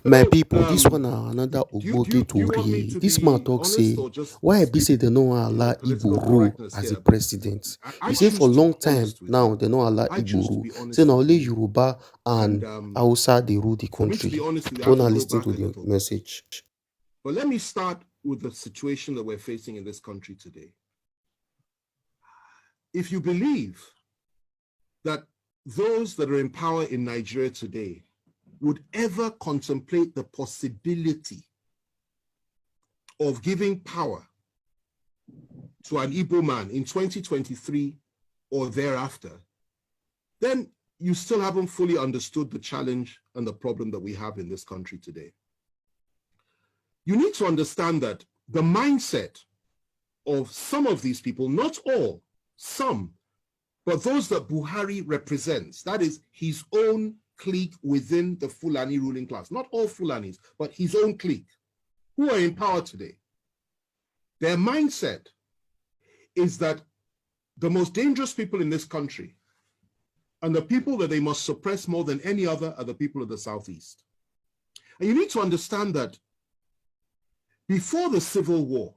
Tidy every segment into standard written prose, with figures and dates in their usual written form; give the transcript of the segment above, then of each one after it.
My people, this one Um, na another do ogbonge you want me tori. to This man be talk honest say or just why e be say speak, dem no wan allow political Igbo rule correctness as the here? But president. I He say for choose to be long time honest with now you. dem no allow I Igbo choose to rule. be Say honest na with only you. Yoruba And and Hausa dey rule the for me to be country. honest with you, I have to Una go lis ten back to a the little bit. message. But let me start with the situation that we're facing in this country today. If you believe that those that are in power in Nigeria today would ever contemplate the possibility of giving power to an Igbo man in 2023 or thereafter, then you still haven't fully understood the challenge and the problem that we have in this country today. You need to understand that the mindset of some of these people, not all, some, but those that Buhari represents, that is his own clique within the Fulani ruling class, not all Fulanis, but his own clique, who are in power today. Their mindset is that the most dangerous people in this country and the people that they must suppress more than any other are the people of the Southeast. And you need to understand that before the Civil War,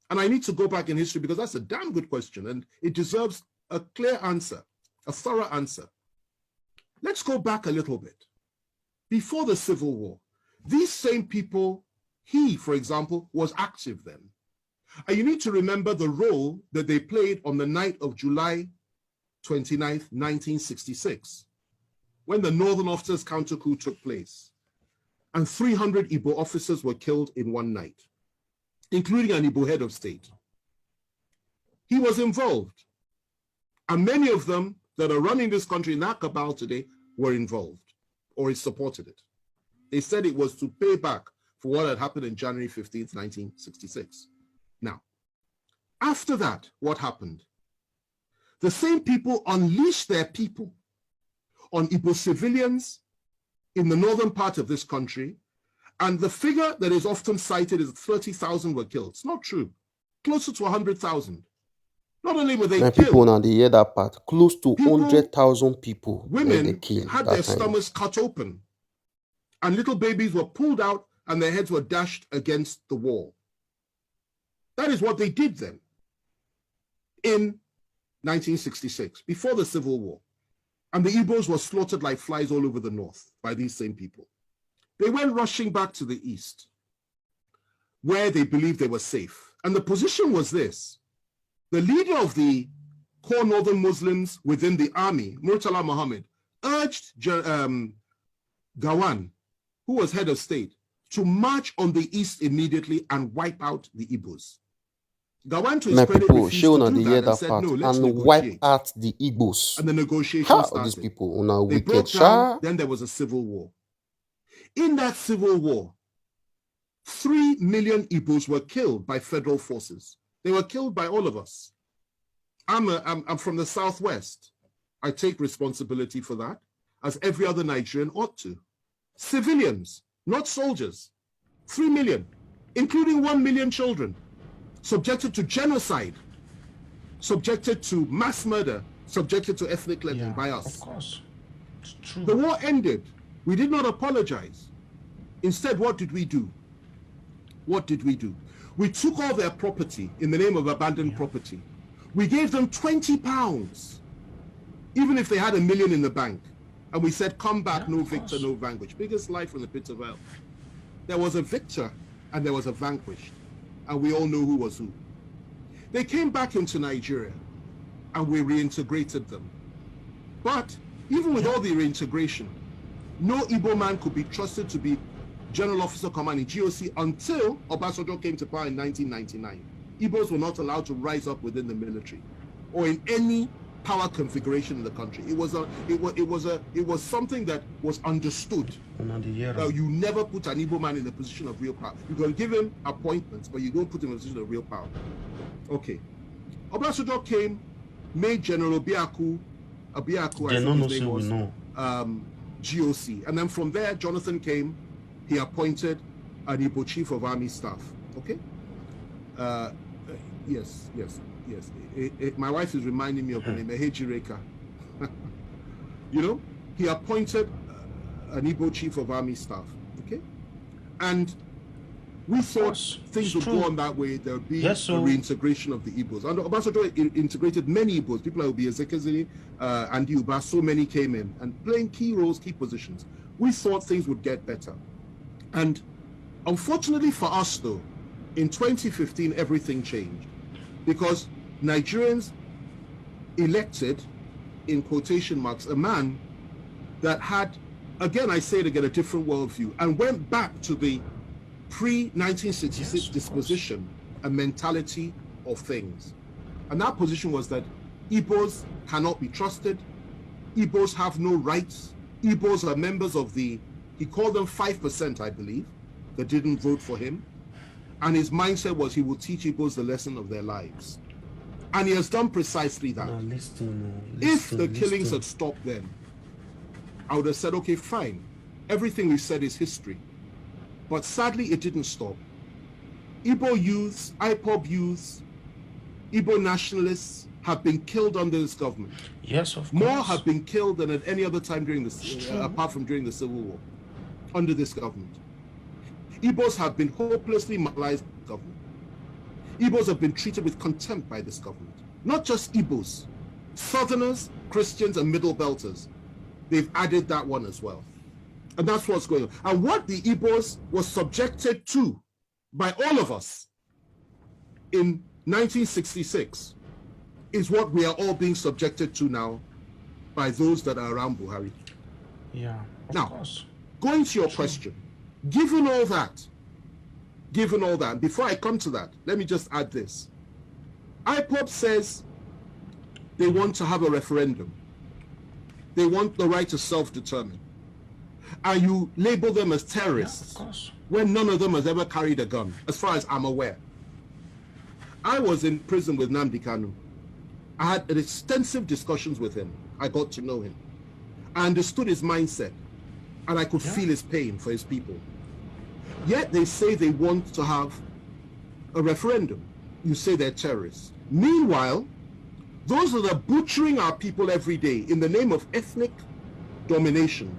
and I need to go back in history because that's a damn good question and it deserves a clear answer, a thorough answer. Let's go back a little bit. Before the Civil War, these same people, he, for example, was active then. And you need to remember the role that they played on the night of July 29th, 1966, when the Northern Officers counter coup took place. And 300 Igbo officers were killed in one night, including an Igbo head of state. He was involved. And many of them that are running this country in that cabal today were involved or supported it. They said it was to pay back for what had happened in January 15th, 1966. Now, after that, what happened? The same people unleashed their people on Igbo civilians in the northern part of this country, and the figure that is often cited is 30,000 were killed. It's not true. Closer to 100,000. Not only were they My people, killed, una dey hear that part. Close to people, 100,000 people were they women killed had their that time. stomachs cut open, and little babies were pulled out and their heads were dashed against the wall. That is what they did then in 1966, before the Civil War. And the Igbos were slaughtered like flies all over the north by these same people. They went rushing back to the east, where they believed they were safe. And the position was this. The leader of the core northern Muslims within the army, Murtala Muhammad, urged Gawan, who was head of state, to march on the east immediately and wipe out the Igbos. Gawan, to his My credit, people, refused shey to una do dey hear that and that said, part no, let's and wipe negotiate. out the Igbos. And the negotiation How these started. people una They wicked, broke down, sha? then there was a civil war. In that civil war, 3 million Igbos were killed by federal forces. They were killed by all of us. I'm from the Southwest. I take responsibility for that, as every other Nigerian ought to. Civilians, not soldiers. 3 million, including 1 million children, subjected to genocide, subjected to mass murder, subjected to ethnic cleansing by us. Of course. It's true. The war ended. We did not apologize. Instead, what did we do? What did we do? We took all their property in the name of abandoned property. We gave them £20, even if they had $1 million in the bank. And we said, come back, no victor, no vanquished. Biggest lie from the pit of hell. There was a victor and there was a vanquished. And we all know who was who. They came back into Nigeria and we reintegrated them. But even with all the reintegration, no Igbo man could be trusted to be General Officer Commanding GOC until Obasanjo came to power in 1999. Igbos were not allowed to rise up within the military or in any power configuration in the country. It was something that was understood. You never put an Igbo man in a position of real power. You can give him appointments, but you don't put him in a position of real power. Okay. Obasanjo came, made General Obiaku, I think his name was, GOC. And then from there, Jonathan came, he appointed an Igbo chief of army staff. Okay? Yes. My wife is reminding me of the name, Ehejireka. You know, he appointed an Igbo chief of army staff. Okay? And we thought course, things it's would true. go on that way. There would be Yes, a so- reintegration of the Igbos. And Obasanjo integrated many Igbos. People like Obi and Uba, so many came in and playing key roles, key positions. We thought things would get better. And unfortunately for us, though, in 2015, everything changed because Nigerians elected, in quotation marks, a man that had, again, I say it again, a different worldview and went back to the pre-1966 Yes, disposition and mentality of things. And that position was that Igbos cannot be trusted. Igbos have no rights. Igbos are members of the, he called them 5%, I believe, that didn't vote for him. And his mindset was he will teach Igbos the lesson of their lives. And he has done precisely that. Now listen, If the listen. killings had stopped then, I would have said, okay, fine. Everything we said is history. But sadly, it didn't stop. Igbo youths, IPOB youths, Igbo nationalists have been killed under this government. Yes, of course. More have been killed than at any other time during apart from during the Civil War, under this government. Igbos have been hopelessly marginalized by the government. Igbos have been treated with contempt by this government. Not just Igbos, Southerners, Christians, and Middle Belters. They've added that one as well. And that's what's going on. And what the Igbos was subjected to by all of us in 1966 is what we are all being subjected to now by those that are around Buhari. Yeah, of Now, course. going to your question, given all that, before I come to that, let me just add this. IPOB says they want to have a referendum. They want the right to self-determine. And you label them as terrorists, Yeah, of course. when none of them has ever carried a gun, as far as I'm aware. I was in prison with Nnamdi Kanu. I had extensive discussions with him. I got to know him. I understood his mindset, and I could feel his pain for his people. Yet they say they want to have a referendum. You say they're terrorists. Meanwhile, those that are butchering our people every day in the name of ethnic domination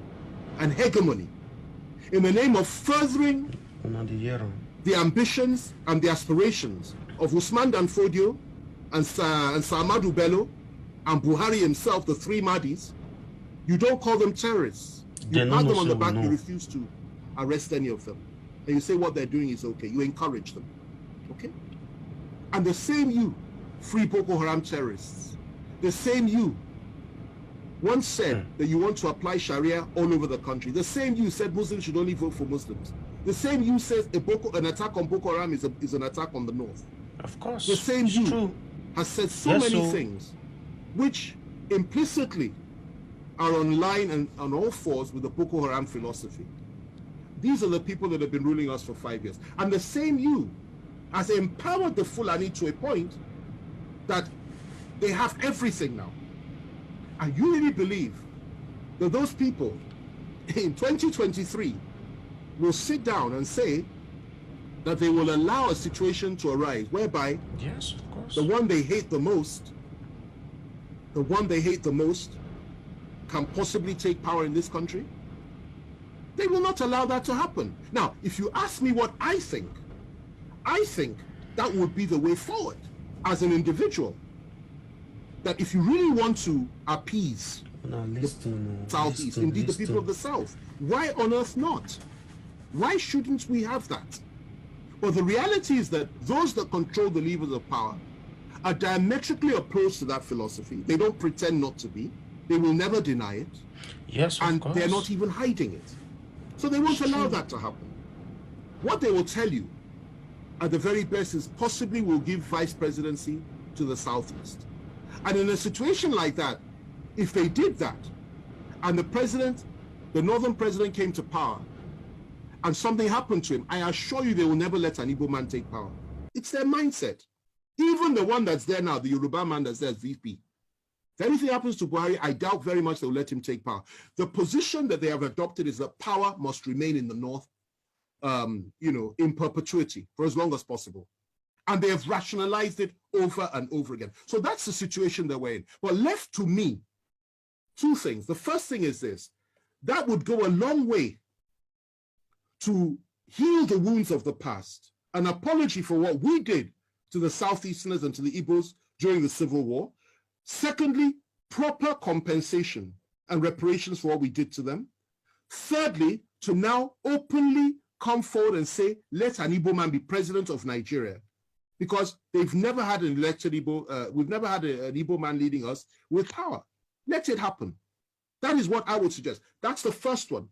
and hegemony, in the name of furthering the ambitions and the aspirations of Usman Dan Fodio and Sa'amadu Bello and Buhari himself, the three Mahdis, you don't call them terrorists. You pat them on the back, you refuse to arrest any of them. And you say what they're doing is okay. You encourage them. Okay? And the same you, free Boko Haram terrorists, the same you once said that you want to apply Sharia all over the country. The same you said Muslims should only vote for Muslims. The same you says an attack on Boko Haram is an attack on the North. Of course. The same it's you true. has said so many things which implicitly are on line and on all fours with the Boko Haram philosophy. These are the people that have been ruling us for 5 years. And the same you has empowered the Fulani to a point that they have everything now. And you really believe that those people in 2023 will sit down and say that they will allow a situation to arise whereby Yes, of course. the one they hate the most can possibly take power in this country? They will not allow that to happen. Now, if you ask me what I think that would be the way forward as an individual. That if you really want to appease the Southeast, indeed the people of the South, why on earth not? Why shouldn't we have that? Well, the reality is that those that control the levers of power are diametrically opposed to that philosophy. They don't pretend not to be. They will never deny it. Yes, of And course. they're not even hiding it. So they won't allow that to happen. What they will tell you at the very best is possibly will give vice presidency to the Southeast. And in a situation like that, if they did that, and the northern president came to power, and something happened to him, I assure you they will never let an Igbo man take power. It's their mindset. Even the one that's there now, the Yoruba man that's there as VP. If anything happens to Buhari, I doubt very much they'll let him take power. The position that they have adopted is that power must remain in the north, in perpetuity for as long as possible. And they have rationalized it over and over again. So that's the situation that we're in. But left to me, two things. The first thing is this. That would go a long way to heal the wounds of the past, an apology for what we did to the Southeasterners and to the Igbos during the Civil War. Secondly, proper compensation and reparations for what we did to them. Thirdly, to now openly come forward and say, let an Igbo man be president of Nigeria, because they've never had an elected Igbo, we've never had an Igbo man leading us with power. Let it happen. That is what I would suggest. That's the first one.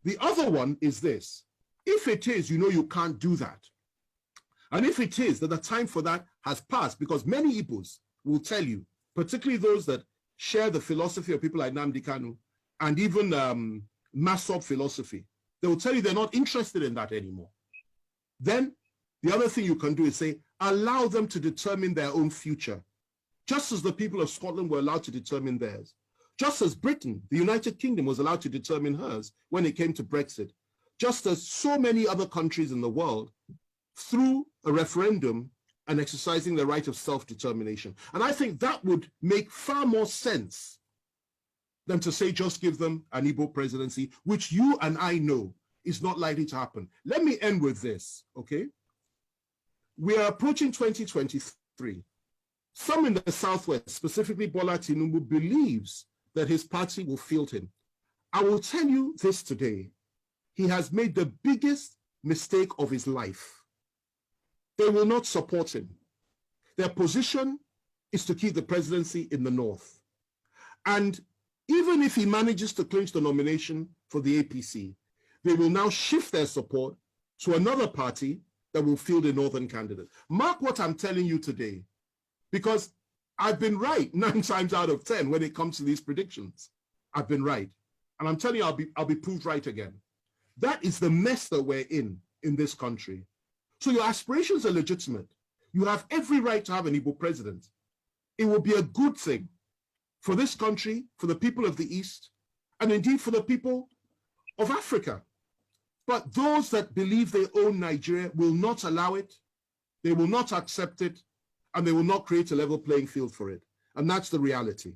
The other one is this. If it is, you know, you can't do that. And if it is that the time for that has passed, because many Igbos will tell you, particularly those that share the philosophy of people like Nnamdi Kanu and even Masop philosophy, they will tell you they're not interested in that anymore. Then the other thing you can do is say, allow them to determine their own future, just as the people of Scotland were allowed to determine theirs, just as Britain, the United Kingdom, was allowed to determine hers when it came to Brexit, just as so many other countries in the world, through a referendum and exercising the right of self-determination. And I think that would make far more sense than to say just give them an Igbo presidency, which you and I know is not likely to happen. Let me end with this, okay? We are approaching 2023. Some in the Southwest, specifically Bola Tinubu, believes that his party will field him. I will tell you this today. He has made the biggest mistake of his life. They will not support him. Their position is to keep the presidency in the North. And even if he manages to clinch the nomination for the APC, they will now shift their support to another party that will field a Northern candidate. Mark what I'm telling you today, because I've been right 9 times out of 10 when it comes to these predictions. I've been right. And I'm telling you, I'll be proved right again. That is the mess that we're in this country. So your aspirations are legitimate. You have every right to have an Igbo president. It will be a good thing for this country, for the people of the East, and indeed for the people of Africa. But those that believe they own Nigeria will not allow it, they will not accept it, and they will not create a level playing field for it. And that's the reality.